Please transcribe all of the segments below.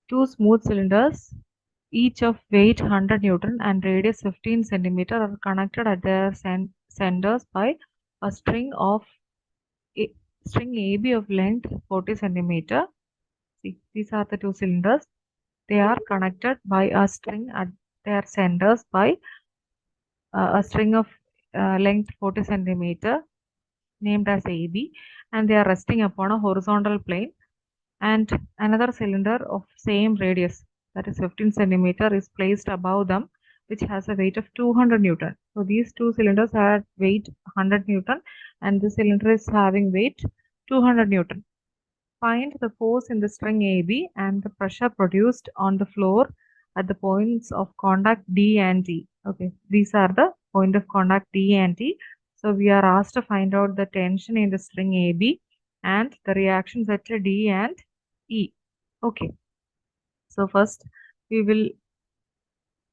Two smooth cylinders, each of weight 100 Newton and radius 15 centimeter, are connected at their centers by a string AB of length 40 centimeter. See, these are the two cylinders. They are connected by a string at their centers by a string of length 40 centimeter named as AB, and they are resting upon a horizontal plane, and another cylinder of same radius, that is 15 centimeter, is placed above them, which has a weight of 200 Newton. So these two cylinders have weight 100 Newton and this cylinder is having weight 200 Newton. Find the force in the string AB and the pressure produced on the floor at the points of contact D and T. Okay, these are the point of contact D and T. So we are asked to find out the tension in the string AB and the reactions at D and E. Okay, so first we will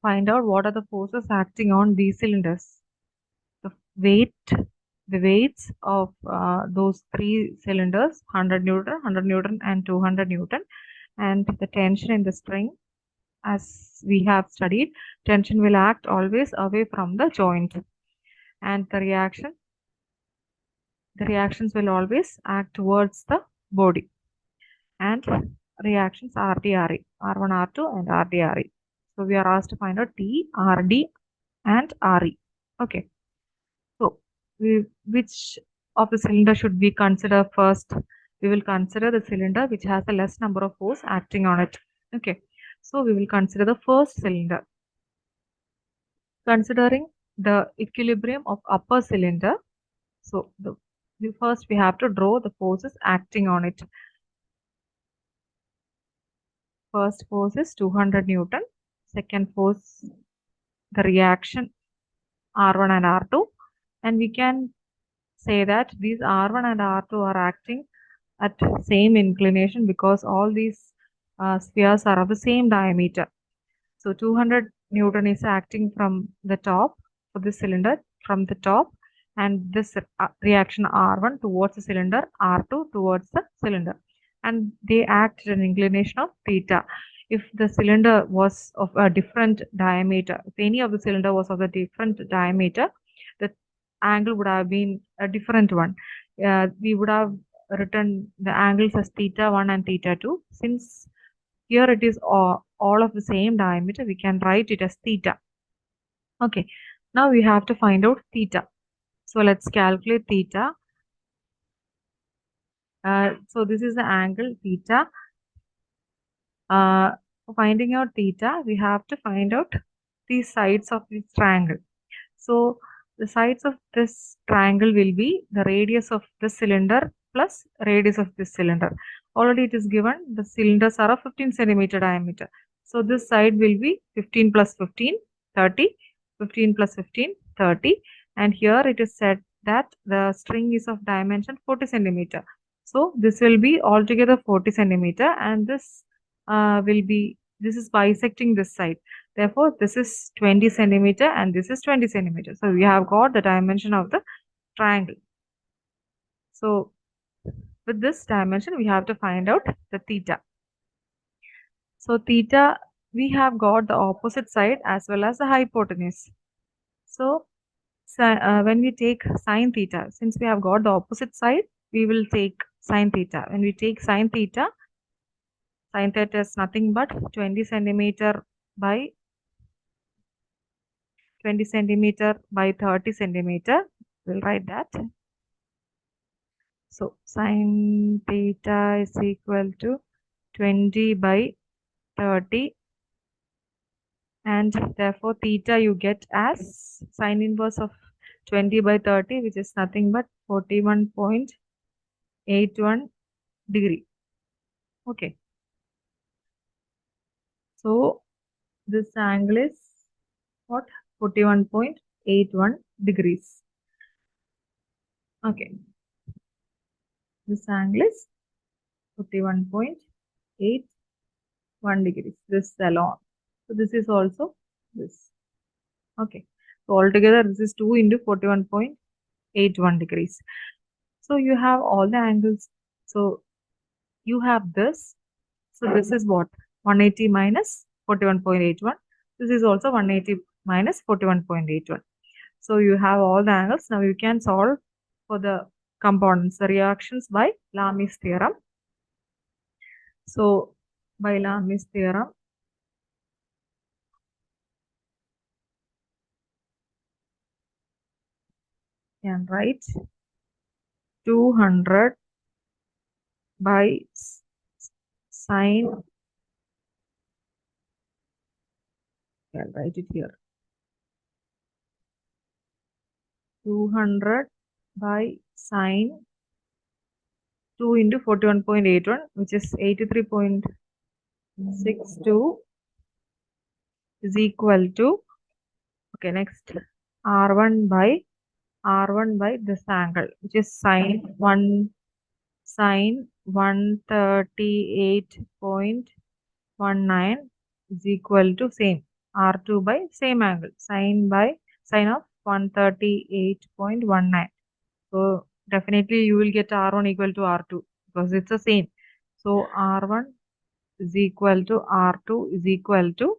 find out what are the forces acting on these cylinders. The weights of those three cylinders, 100 Newton, 100 Newton and 200 Newton, and the tension in the string, as we have studied, tension will act always away from the joint, and the reactions will always act towards the body, and reactions RD/RE, R1, R2 and RD/RE. So we are asked to find out T, RD and RE. Okay. So which of the cylinder should we consider first? We will consider the cylinder which has the less number of force acting on it. Okay. So we will consider the first cylinder. Considering the equilibrium of upper cylinder, so first we have to draw the forces acting on it. First force is 200 Newton. Second force, the reaction R1 and R2. And we can say that these R1 and R2 are acting at same inclination because all these spheres are of the same diameter. So 200 Newton is acting from the top for this cylinder, from the top, and this reaction R1 towards the cylinder, R2 towards the cylinder, and they act at an inclination of theta. If the cylinder was of a different diameter, if any of the cylinder was of a different diameter, the angle would have been a different one. We would have written the angles as theta 1 and theta 2. Since here it is all of the same diameter, we can write it as theta. Okay, now we have to find out theta. So let's calculate theta. So this is the angle theta. For finding out theta, we have to find out the sides of this triangle. So the sides of this triangle will be the radius of the cylinder plus radius of this cylinder. Already it is given the cylinders are of 15 centimeter diameter. So this side will be 15 plus 15, 30, 15 plus 15, 30. And here it is said that the string is of dimension 40 centimeter. So this will be altogether 40 centimeter, and this this is bisecting this side. Therefore, this is 20 centimeter and this is 20 centimeter. So we have got the dimension of the triangle. So with this dimension, we have to find out the theta. So theta, we have got the opposite side as well as the hypotenuse. So when we take sine theta, since we have got the opposite side, we will take sine theta. When we take sine theta is nothing but 20 centimeter by 20 centimeter by 30 centimeter. We'll write that. So sine theta is equal to 20 by 30, and therefore theta you get as sine inverse of 20 by 30, which is nothing but 41.81 degree. Okay. So this angle is what? 41.81 degrees. Okay. This angle is 41.81 degrees. This alone. So this is also this. Okay. So altogether this is 2 into 41.81 degrees. So you have all the angles. So you have this. So this is what? 180 minus 41.81. This is also 180 minus 41.81. So you have all the angles. Now you can solve for the components, the reactions by Lami's theorem. So by Lami's theorem, you can write 200 by sine, I'll write it here, 200 by sine 2 into 41.81, which is 83.62 is equal to, okay, next R1 by this angle, which is sine 138.19 is equal to same R2 by same angle, sine of 138.19. So definitely you will get R1 equal to R2 because it's the same. So R1 is equal to R2 is equal to,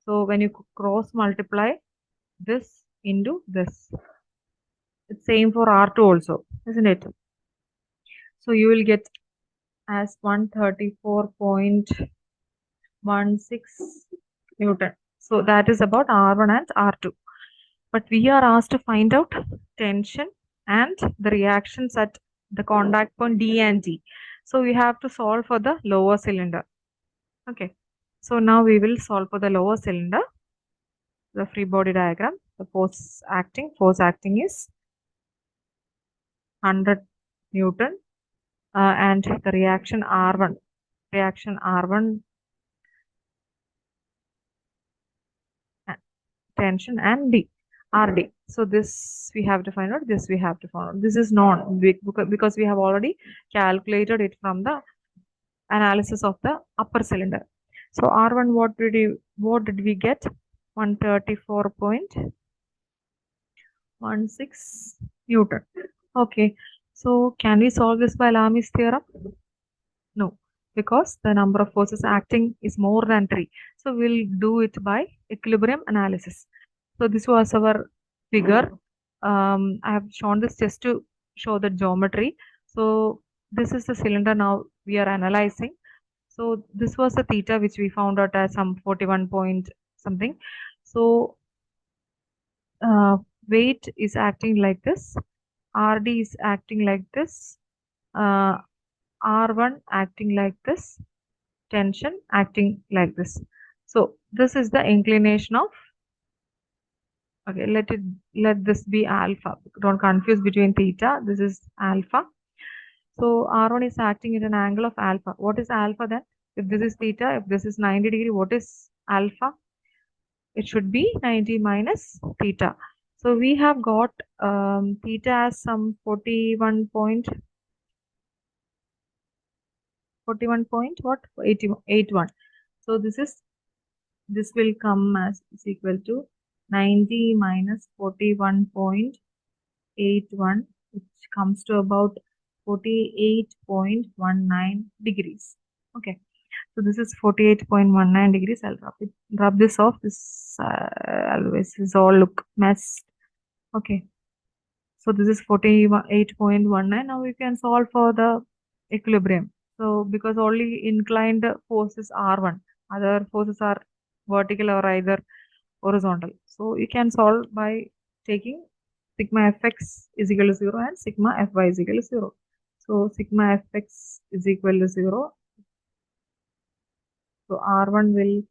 so when you cross multiply this into this, it's same for R2 also, isn't it? So you will get as 134.16 Newton. So that is about R1 and R2. But we are asked to find out tension and the reactions at the contact point D and G. So we have to solve for the lower cylinder. Okay. So now we will solve for the lower cylinder. The free body diagram. The force acting is 100 Newton. And the reaction R1 tension and RD. So this we have to find out, this we have to find out. This is known because we have already calculated it from the analysis of the upper cylinder. So R1, what did we get? 134.16 Newton. Okay. So can we solve this by Lami's theorem? No, because the number of forces acting is more than 3. So we'll do it by equilibrium analysis. So this was our figure. I have shown this just to show the geometry. So this is the cylinder now we are analyzing. So this was the theta which we found out as some 41 point something. So weight is acting like this. RD is acting like this. R1 acting like this, tension acting like this. So this is the inclination of, okay, let this be alpha. Don't confuse between theta. This is alpha. So R1 is acting at an angle of alpha. What is alpha then? If this is theta, if this is 90 degree, what is alpha? It should be 90 minus theta. So we have got theta as some 81. So this will come as is equal to 90 minus 41.81, which comes to about 48.19 degrees. Okay, so this is 48.19 degrees. I'll rub this off. This always is all look messed. Okay, so this is 48.19. Now we can solve for the equilibrium. So because only inclined force is R1, other forces are vertical or either horizontal. So you can solve by taking sigma fx is equal to 0 and sigma fy is equal to 0. So sigma fx is equal to 0. So R1 will,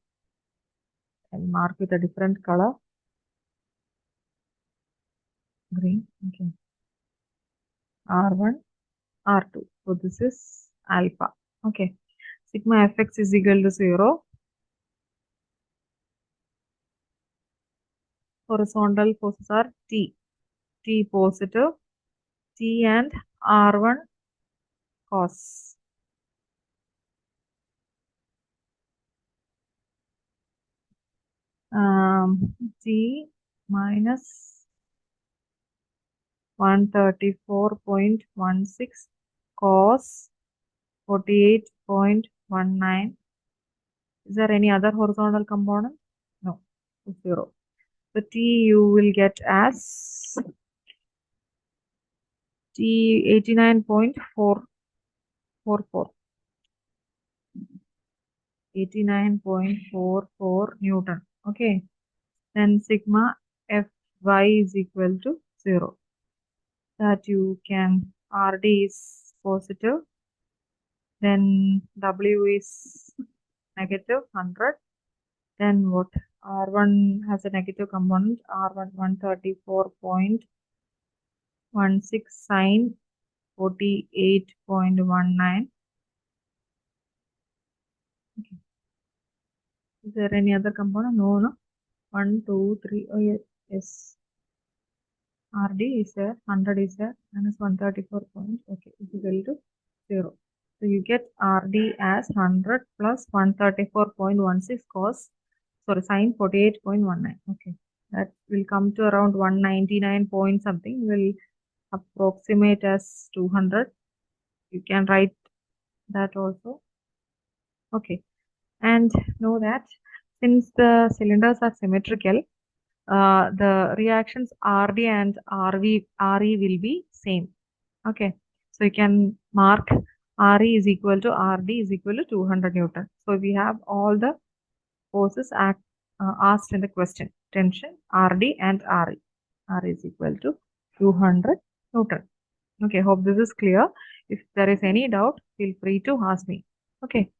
and mark with a different color, green. Okay. R1, R2. So this is alpha. Okay. Sigma fx is equal to 0. Horizontal forces are T positive, T and R1 cos. T minus 134.16 cos 48.19 Is there any other horizontal component? No, 0. So T you will get as T 89.444. 89.44 Newton. Okay. Then sigma Fy is equal to 0. That you can, Rd is positive. Then W is negative 100. Then what? R1 has a negative component. R1 134.16 sine 48.19. Okay. Is there any other component? No. 1, 2, 3. Oh, yes. RD is there. 100 is there. Minus 134 point. Okay. Is equal to 0. So you get RD as 100 plus 134.16 cos, sorry, sine 48.19. Okay. That will come to around 199 point something. Will approximate as 200. You can write that also. Okay. And know that since the cylinders are symmetrical, the reactions RD and RE will be same. Okay. So you can mark RE is equal to RD is equal to 200 Newton. So we have all the forces asked in the question. Tension, RD and RE. RE is equal to 200 Newton. Okay, hope this is clear. If there is any doubt, feel free to ask me. Okay.